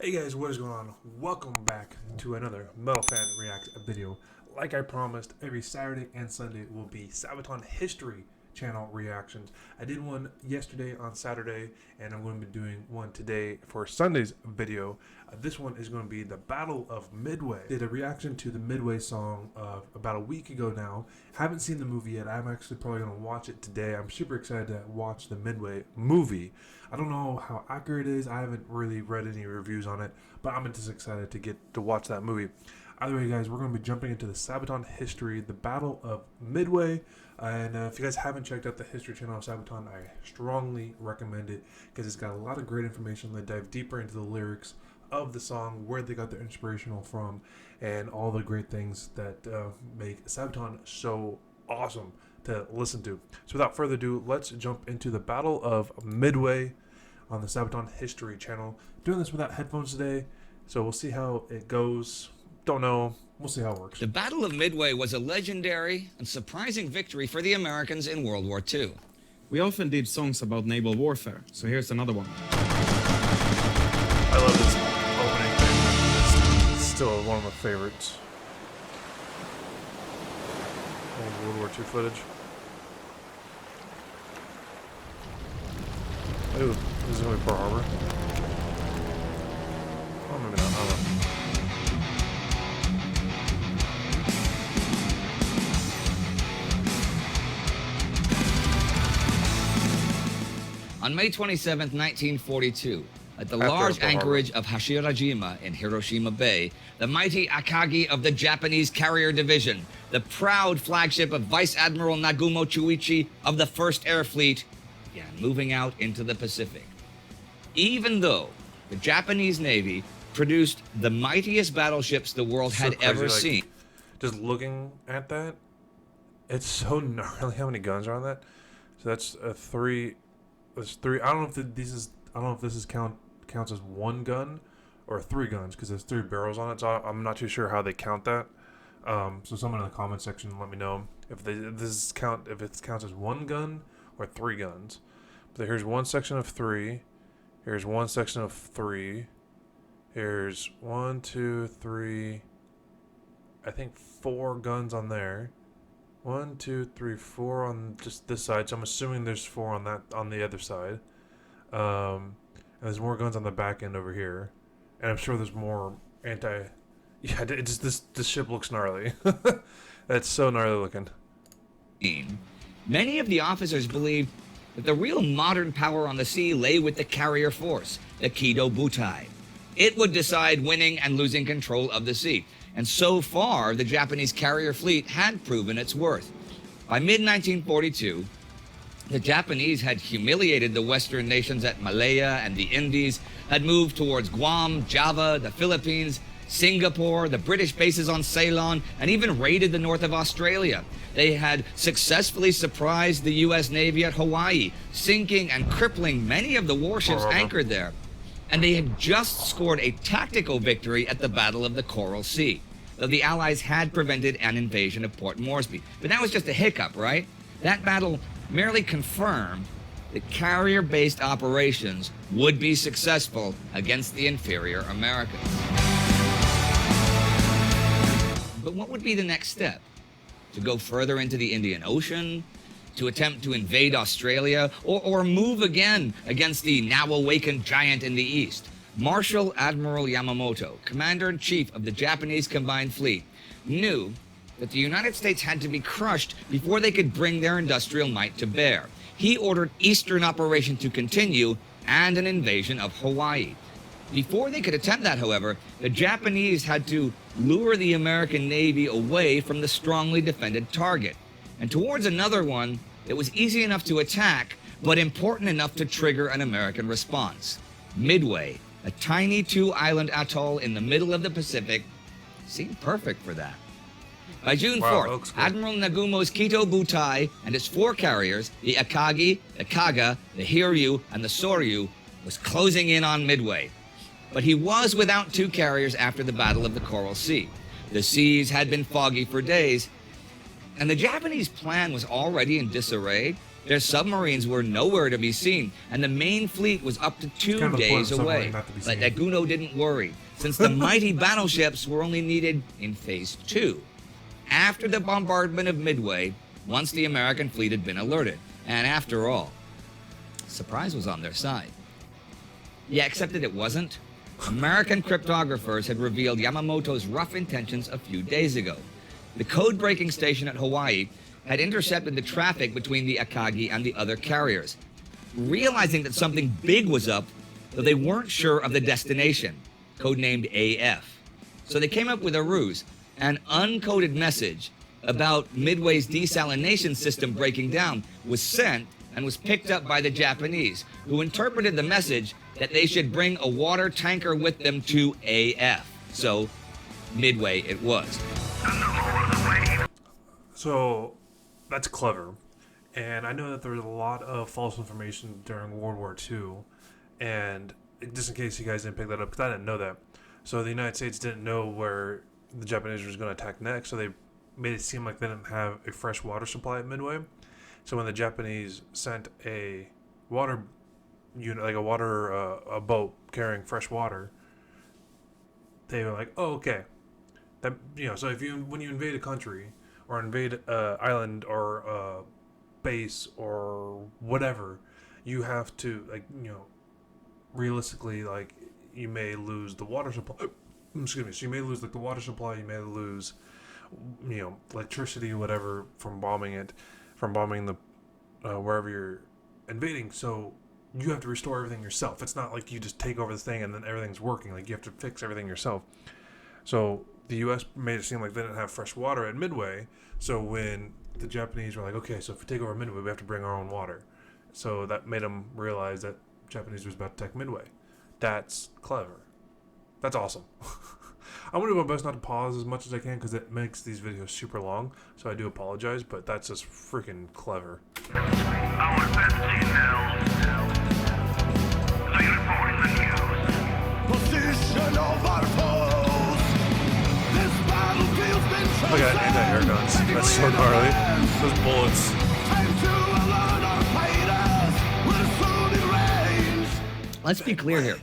Hey guys, what is going on? Welcome back to another Metal Fan React video. Like I promised, every Saturday and Sunday will be Sabaton History channel reactions. I did one yesterday on Saturday, and I'm going to be doing one today for Sunday's video. This one is going to be the Battle of Midway. Did a reaction to the Midway song about a week ago now. Haven't seen the movie yet. I'm actually probably going to watch it today. I'm super excited to watch the Midway movie. I don't know how accurate it is. I haven't really read any reviews on it, but I'm just excited to get to watch that movie. Either way, guys, we're going to be jumping into the Sabaton history, the Battle of Midway. And if you guys haven't checked out the history channel of Sabaton, I strongly recommend it because it's got a lot of great information that dive deeper into the lyrics of the song, where they got their inspirational from, and all the great things that make Sabaton so awesome to listen to. So without further ado, let's jump into the Battle of Midway on the Sabaton History channel. Doing this without headphones today, so we'll see how it goes. Don't know. We'll see how it works. The Battle of Midway was a legendary and surprising victory for the Americans in World War II. We often did songs about naval warfare, so here's another one. I love this opening thing. It's still one of my favorites. Old World War II footage. Ooh, this is going to be Pearl Harbor. Oh, maybe not. I don't know. On May 27, 1942, at the After large Pearl Harbor. anchorage of Hashirajima in Hiroshima Bay, the mighty Akagi of the Japanese Carrier Division, the proud flagship of Vice Admiral Nagumo Chuichi of the 1st Air Fleet, began moving out into the Pacific. Even though the Japanese Navy produced the mightiest battleships the world So had crazy, ever like, seen. Just looking at that, it's so gnarly how many guns are on that. So that's a three. There's three. I don't know if this is. I don't know if this is counts as one gun or three guns because there's three barrels on it. So I'm not too sure how they count that. So someone in the comment section let me know if it counts as one gun or three guns. But here's one section of three. Here's one section of three. Here's 1, 2, 3. I think 4 guns on there. 1, 2, 3, 4 on just this side. So I'm assuming there's 4 on the other side. And there's more guns on the back end over here. And I'm sure there's more anti. Yeah, it just this ship looks gnarly. That's so gnarly looking. Many of the officers believed that the real modern power on the sea lay with the carrier force, the Kido Butai. It would decide winning and losing control of the sea. And so far, the Japanese carrier fleet had proven its worth. By mid-1942, the Japanese had humiliated the Western nations at Malaya and the Indies, had moved towards Guam, Java, the Philippines, Singapore, the British bases on Ceylon, and even raided the north of Australia. They had successfully surprised the U.S. Navy at Hawaii, sinking and crippling many of the warships anchored there. And they had just scored a tactical victory at the Battle of the Coral Sea, though the Allies had prevented an invasion of Port Moresby. But that was just a hiccup, right? That battle merely confirmed that carrier-based operations would be successful against the inferior Americans. But what would be the next step? To go further into the Indian Ocean? To attempt to invade Australia, or move again against the now-awakened giant in the east? Marshal Admiral Yamamoto, Commander-in-Chief of the Japanese Combined Fleet, knew that the United States had to be crushed before they could bring their industrial might to bear. He ordered Eastern Operation to continue and an invasion of Hawaii. Before they could attempt that, however, the Japanese had to lure the American Navy away from the strongly defended target, and towards another one that was easy enough to attack, but important enough to trigger an American response. Midway, a tiny 2-island atoll in the middle of the Pacific, seemed perfect for that. By June Wow, 4th, looks good. Admiral Nagumo's Kido Butai and his 4 carriers, the Akagi, the Kaga, the Hiryu, and the Soryu, was closing in on Midway. But he was without 2 carriers after the Battle of the Coral Sea. The seas had been foggy for days, and the Japanese plan was already in disarray Their submarines were nowhere to be seen, and the main fleet was up to 2 kind of the point days of away. submarine not to be But seen. Nagumo didn't worry, since the mighty battleships were only needed in Phase 2. After the bombardment of Midway, once the American fleet had been alerted. And after all, surprise was on their side. Yeah, except that it wasn't. American cryptographers had revealed Yamamoto's rough intentions a few days ago. The code-breaking station at Hawaii had intercepted the traffic between the Akagi and the other carriers. Realizing that something big was up, though they weren't sure of the destination, codenamed AF. So they came up with a ruse, an uncoded message about Midway's desalination system breaking down was sent and was picked up by the Japanese, who interpreted the message that they should bring a water tanker with them to AF. So, Midway it was. So that's clever. And I know that there was a lot of false information during World War II. And just in case you guys didn't pick that up, because I didn't know that. So the United States didn't know where the Japanese was going to attack next. So they made it seem like they didn't have a fresh water supply at Midway. So when the Japanese sent a water unit, like a boat carrying fresh water, they were like, "Oh, okay." That so when you invade a country or invade an island or a base or whatever, you have to realistically, you may lose the water supply. Excuse me. So you may lose the water supply. You may lose electricity or whatever from bombing the wherever you're invading. So you have to restore everything yourself. It's not like you just take over the thing and then everything's working. Like, you have to fix everything yourself. So the U.S. made it seem like they didn't have fresh water at Midway. So when the Japanese were like, okay, so if we take over Midway, we have to bring our own water. So that made them realize that Japanese was about to attack Midway. That's clever. That's awesome. I'm going to do my best not to pause as much as I can because it makes these videos super long. So I do apologize, but that's just freaking clever. Our best now. They reporting the news. Position of our foes. This battlefield's been chosen. Look at anti-air guns. That's so gnarly. Those bullets. Time to alert our fighters. We're soon in range. Let's be clear here.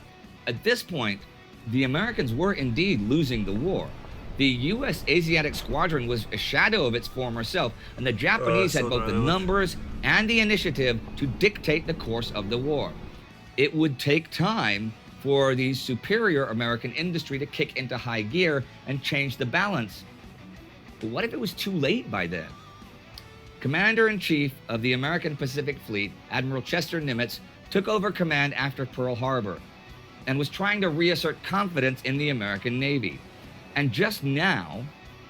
At this point, the Americans were indeed losing the war. The U.S. Asiatic Squadron was a shadow of its former self, and the Japanese had both the numbers and the initiative to dictate the course of the war. It would take time for the superior American industry to kick into high gear and change the balance. But what if it was too late by then? Commander-in-Chief of the American Pacific Fleet, Admiral Chester Nimitz, took over command after Pearl Harbor and was trying to reassert confidence in the American Navy. And just now,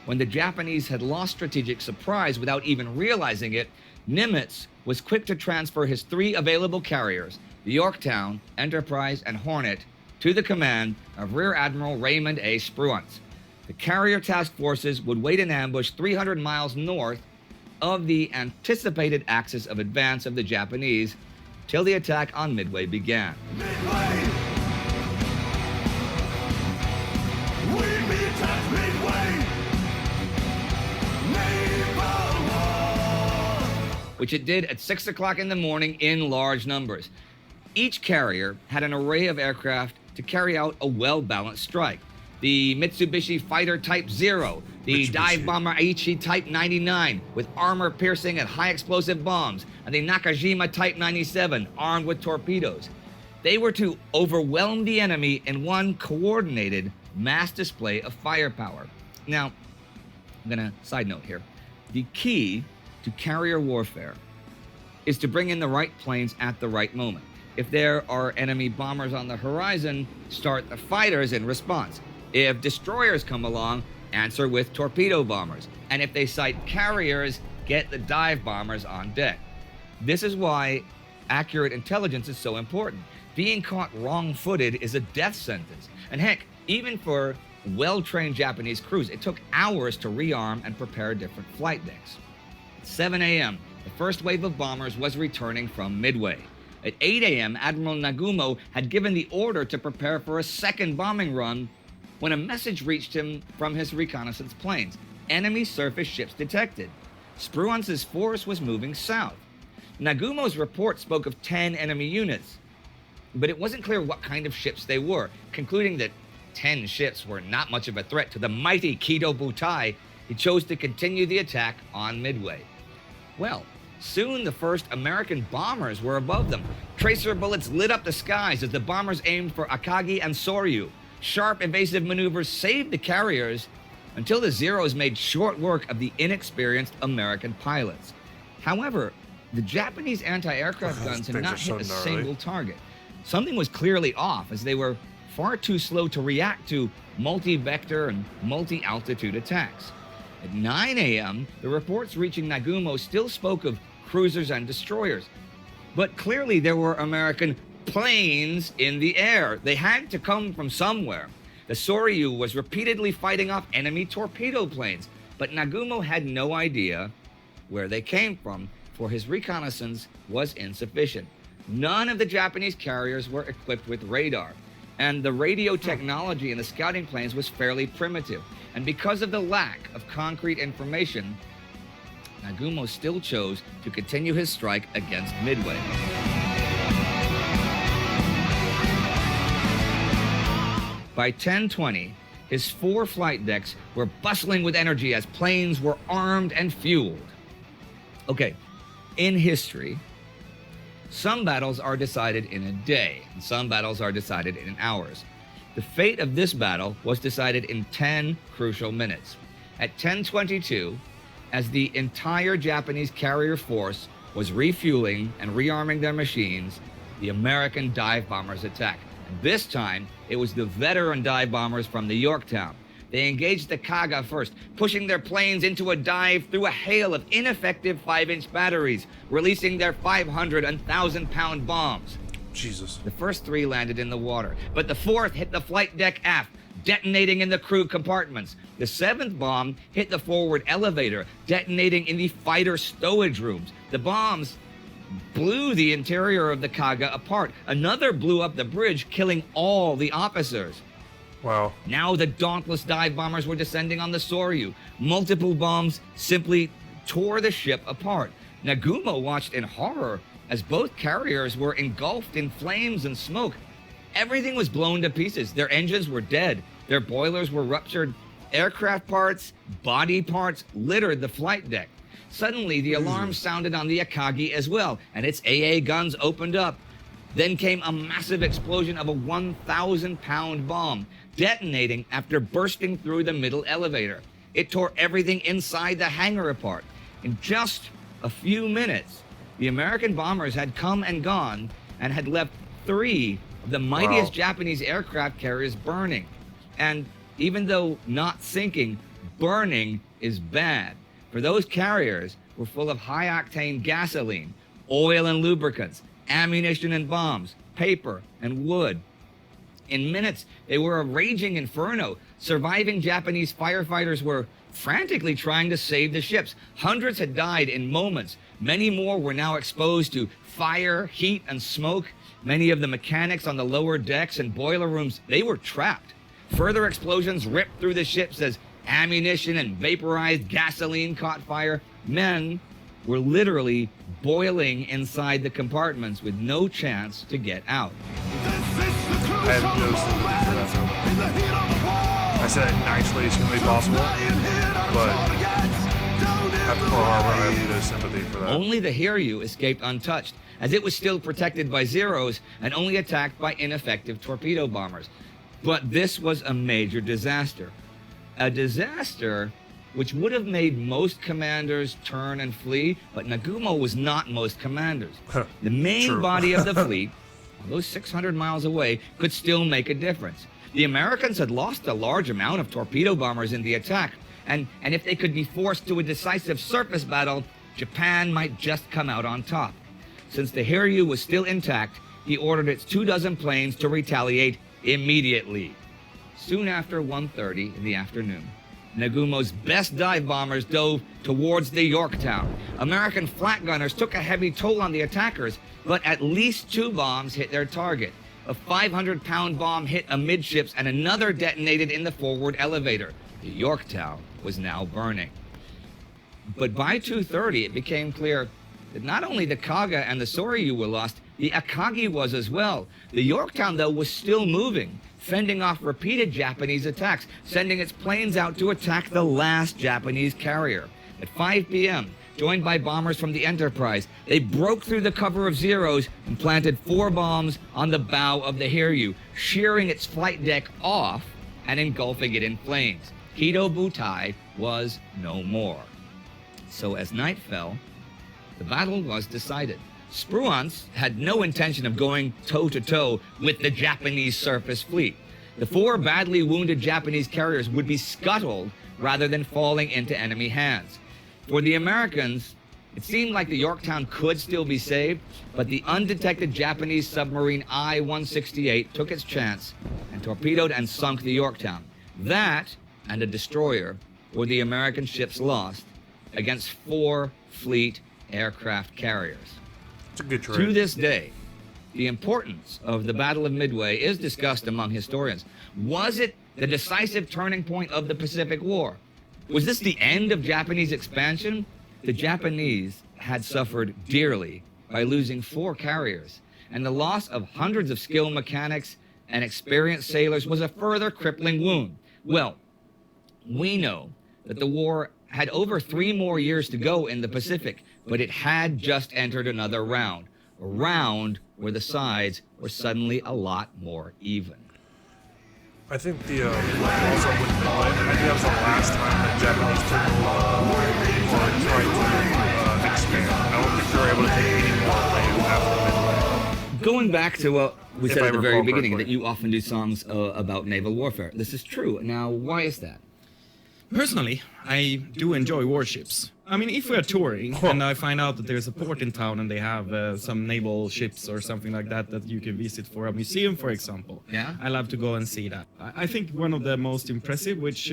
when the Japanese had lost strategic surprise without even realizing it, Nimitz was quick to transfer his 3 available carriers, the Yorktown, Enterprise, and Hornet, to the command of Rear Admiral Raymond A. Spruance. The carrier task forces would wait in ambush 300 miles north of the anticipated axis of advance of the Japanese till the attack on Midway began. Midway. We meet at Midway. Naval war. Which it did at 6 o'clock in the morning in large numbers. Each carrier had an array of aircraft to carry out a well-balanced strike. The Mitsubishi Fighter Type 0, the dive bomber Aichi Type 99 with armor-piercing and high-explosive bombs, and the Nakajima Type 97 armed with torpedoes. They were to overwhelm the enemy in one coordinated mass display of firepower. Now, I'm gonna side note here. The key to carrier warfare is to bring in the right planes at the right moment. If there are enemy bombers on the horizon, start the fighters in response. If destroyers come along, answer with torpedo bombers. And if they sight carriers, get the dive bombers on deck. This is why accurate intelligence is so important. Being caught wrong-footed is a death sentence. And heck, even for well-trained Japanese crews, it took hours to rearm and prepare different flight decks. At 7 a.m., the first wave of bombers was returning from Midway. At 8 a.m., Admiral Nagumo had given the order to prepare for a second bombing run when a message reached him from his reconnaissance planes. Enemy surface ships detected. Spruance's force was moving south. Nagumo's report spoke of 10 enemy units, but it wasn't clear what kind of ships they were. Concluding that 10 ships were not much of a threat to the mighty Kido Butai, he chose to continue the attack on Midway. Well, soon the first American bombers were above them. Tracer bullets lit up the skies as the bombers aimed for Akagi and Soryu. Sharp, evasive maneuvers saved the carriers until the Zeros made short work of the inexperienced American pilots. However, the Japanese anti-aircraft guns had things not are so hit a gnarly. single target. Something was clearly off, as they were far too slow to react to multi-vector and multi-altitude attacks. At 9 a.m., the reports reaching Nagumo still spoke of cruisers and destroyers. But clearly there were American planes in the air. They had to come from somewhere. The Soryu was repeatedly fighting off enemy torpedo planes, but Nagumo had no idea where they came from, for his reconnaissance was insufficient. None of the Japanese carriers were equipped with radar, and the radio technology in the scouting planes was fairly primitive. And because of the lack of concrete information, Nagumo still chose to continue his strike against Midway. By 10:20, his 4 flight decks were bustling with energy as planes were armed and fueled. Okay, in history, some battles are decided in a day, and some battles are decided in hours. The fate of this battle was decided in 10 crucial minutes. At 10:22, as the entire Japanese carrier force was refueling and rearming their machines, the American dive bombers attacked. And this time, it was the veteran dive bombers from the Yorktown. They engaged the Kaga first, pushing their planes into a dive through a hail of ineffective 5-inch batteries, releasing their 500 and 1,000-pound bombs. Jesus. The first 3 landed in the water, but the 4th hit the flight deck aft, detonating in the crew compartments. The 7th bomb hit the forward elevator, detonating in the fighter stowage rooms. The bombs blew the interior of the Kaga apart. Another blew up the bridge, killing all the officers. Wow. Now the dauntless dive bombers were descending on the Soryu. Multiple bombs simply tore the ship apart. Nagumo watched in horror as both carriers were engulfed in flames and smoke. Everything was blown to pieces. Their engines were dead. Their boilers were ruptured. Aircraft parts, body parts littered the flight deck. Suddenly, the alarm sounded on the Akagi as well, and its AA guns opened up. Then came a massive explosion of a 1,000-pound bomb, detonating after bursting through the middle elevator. It tore everything inside the hangar apart. In just a few minutes, the American bombers had come and gone and had left 3 of the mightiest Japanese aircraft carriers burning. And even though not sinking, burning is bad. For those carriers were full of high-octane gasoline, oil and lubricants, ammunition and bombs, paper and wood. In minutes, they were a raging inferno. Surviving Japanese firefighters were frantically trying to save the ships. Hundreds had died in moments. Many more were now exposed to fire, heat, and smoke. Many of the mechanics on the lower decks and boiler rooms, they were trapped. Further explosions ripped through the ships as ammunition and vaporized gasoline caught fire. Men were literally boiling inside the compartments with no chance to get out. I have no sympathy for that film. I said it nicely as humanly possible, but after Pearl Harbor, I have no sympathy for that. Only the Hiryu escaped untouched, as it was still protected by Zeros and only attacked by ineffective torpedo bombers. But this was a major disaster. A disaster which would have made most commanders turn and flee, but Nagumo was not most commanders. The main True. body of the fleet, although 600 miles away, could still make a difference. The Americans had lost a large amount of torpedo bombers in the attack, and if they could be forced to a decisive surface battle, Japan might just come out on top. Since the Hiryu was still intact, he ordered its 24 planes to retaliate immediately. Soon after 1:30 in the afternoon, Nagumo's best dive bombers dove towards the Yorktown. American flak gunners took a heavy toll on the attackers, but at least 2 bombs hit their target. A 500-pound bomb hit amidships and another detonated in the forward elevator. The Yorktown was now burning. But by 2:30, it became clear that not only the Kaga and the Soryu were lost, the Akagi was as well. The Yorktown, though, was still moving, fending off repeated Japanese attacks, sending its planes out to attack the last Japanese carrier. At 5 p.m., joined by bombers from the Enterprise, they broke through the cover of Zeros and planted 4 bombs on the bow of the Hiryu, shearing its flight deck off and engulfing it in flames. Kido Butai was no more. So as night fell, the battle was decided. Spruance had no intention of going toe-to-toe with the Japanese surface fleet. The 4 badly wounded Japanese carriers would be scuttled rather than falling into enemy hands. For the Americans, it seemed like the Yorktown could still be saved, but the undetected Japanese submarine I-168 took its chance and torpedoed and sunk the Yorktown. That, and a destroyer, were the American ships lost against 4 fleet aircraft carriers. It's a good trade. To this day, the importance of the Battle of Midway is discussed among historians. Was it the decisive turning point of the Pacific War? Was this the end of Japanese expansion? The Japanese had suffered dearly by losing 4 carriers, and the loss of hundreds of skilled mechanics and experienced sailors was a further crippling wound. Well, we know that the war had over 3 more years to go in the Pacific, but it had just entered another round, a round where the sides were suddenly a lot more even. I think the also with Midway, I think that was the last time that Japanese took or tried to expand. I don't think they were able to take any more land after Midway. Going back to what we If said I at the very recall beginning, correctly. that you often do songs about naval warfare. This is true. Now, why is that? Personally, I do enjoy warships. I mean, if we're touring and I find out that there's a port in town and they have some naval ships or something like that that you can visit for a museum, for example, Yeah. I love to go and see that. I think one of the most impressive, which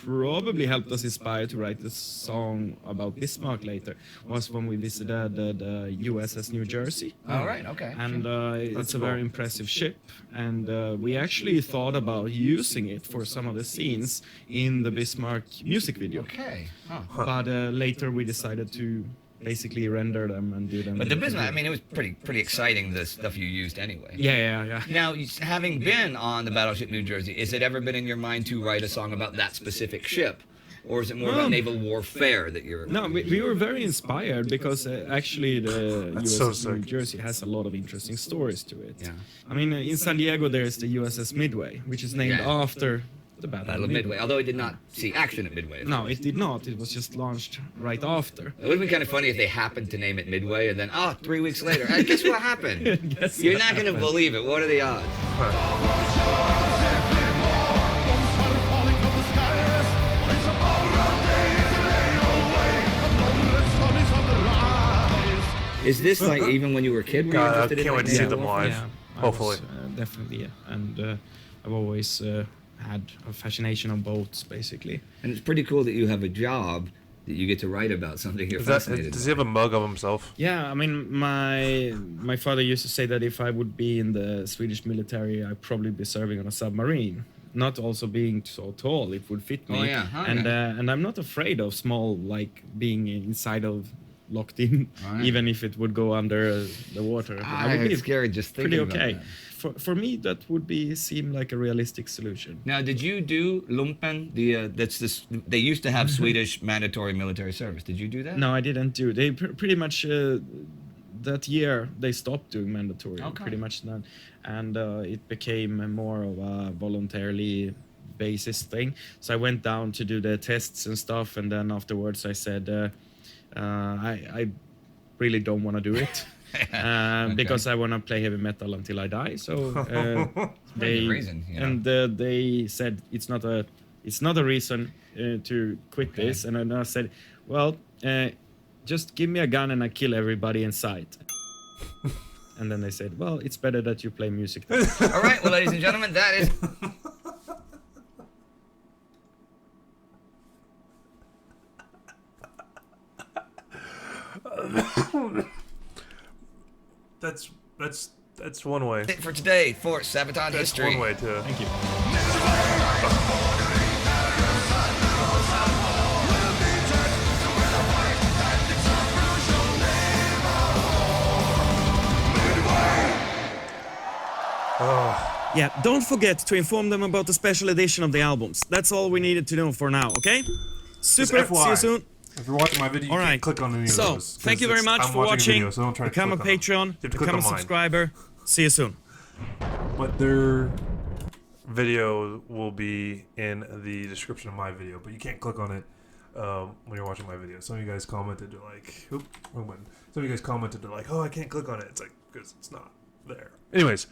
probably helped us inspire to write this song about Bismarck later, was when we visited the USS New Jersey. All right, okay. And it's a cool. very impressive ship, and we actually thought about using it for some of the scenes in the Bismarck music video. Okay. Huh. But later we decided to basically render them and do them. But the Bismarck, I mean, it was pretty exciting, the stuff you used anyway. Yeah. Now, having been on the battleship New Jersey, has it ever been in your mind to write a song about that specific ship? Or is it more about naval warfare that you're... No, we were very inspired because actually the That's so USS New sick. Jersey has a lot of interesting stories to it. Yeah. I mean, in San Diego there's the USS Midway, which is named Yeah. after the Battle of Midway, although it did not see action at Midway. No, it did not. It was just launched right after. It would have been kind of funny if they happened to name it Midway and then, 3 weeks later, hey, guess what happened? Guess You're what not going to happened? believe it. What are the odds? Is this like even when you were a kid? Were you God, I interested in can't like, wait to see naval them warfare? live. I Hopefully. was, definitely, yeah. And I've always had a fascination on boats, basically. And it's pretty cool that you have a job that you get to write about something you're fascinated Does he have a mug of himself? Yeah, I mean, my father used to say that if I would be in the Swedish military, I'd probably be serving on a submarine. Not also being so tall, it would fit me. Oh, yeah. Okay. And I'm not afraid of small, like being inside of locked in, Right. even if it would go under the water. I would get scared just thinking pretty about okay. that. For me, that would seem like a realistic solution. Now, did you do lumpen? That's this. They used to have Swedish mandatory military service. Did you do that? No, I didn't do. They pretty much that year they stopped doing mandatory. Okay. Pretty much none, and it became more of a voluntarily basis thing. So I went down to do the tests and stuff, and then afterwards I said, I really don't want to do it. Because I want to play heavy metal until I die. So they good reason, you know. and they said it's not a reason to quit this. And then I said, well, just give me a gun and I kill everybody in sight. And then they said, well, it's better that you play music. Then. All right, well, ladies and gentlemen, that is. That's one way. it for today for Sabaton That's History. one way to. Thank you. Yeah, don't forget to inform them about the special edition of the albums. That's all we needed to know for now, okay? Super, FYI, see you soon. If you're watching my video, you All can't right. click on any of So, those. thank you very much I'm for watching a watching. video, so don't try to Become a click on them. Patreon, You have to click become a on mine. subscriber. See you soon. But their video will be in the description of my video, but you can't click on it when you're watching my video. Some of you guys commented, they're like, "Oop, wrong button." Some of you guys commented, they're like, "Oh, I can't click on it." It's like, because it's not there. Anyways,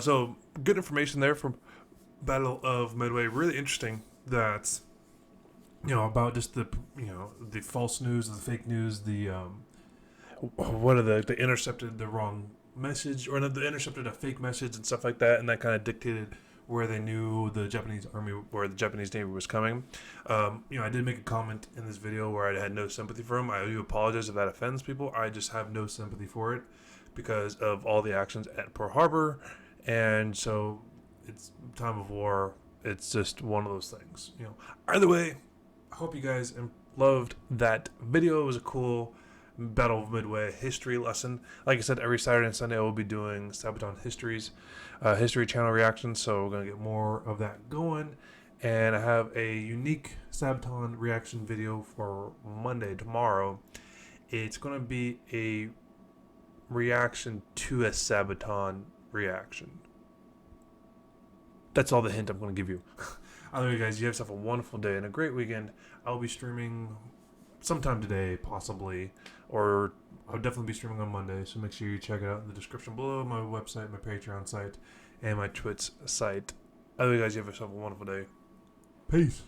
so good information there from Battle of Midway. Really interesting that, about just the false news, the fake news, the they intercepted the wrong message, or they intercepted a fake message and stuff like that, and that kind of dictated where they knew the Japanese army, where the Japanese Navy was coming. I did make a comment in this video where I had no sympathy for him. I do apologize if that offends people. I just have no sympathy for it because of all the actions at Pearl Harbor, and so it's time of war. It's just one of those things. Either way, I hope you guys loved that video. It was a cool Battle of Midway history lesson. Like I said, every Saturday and Sunday I will be doing Sabaton History Channel reactions, so we're going to get more of that going. And I have a unique Sabaton reaction video for Monday, tomorrow. It's going to be a reaction to a Sabaton reaction. That's all the hint I'm going to give you. Either way, guys, you have yourself a wonderful day and a great weekend. I'll be streaming sometime today, possibly, or I'll definitely be streaming on Monday, so make sure you check it out in the description below, my website, my Patreon site, and my Twitch site. Otherwise, guys, you have yourself a wonderful day. Peace.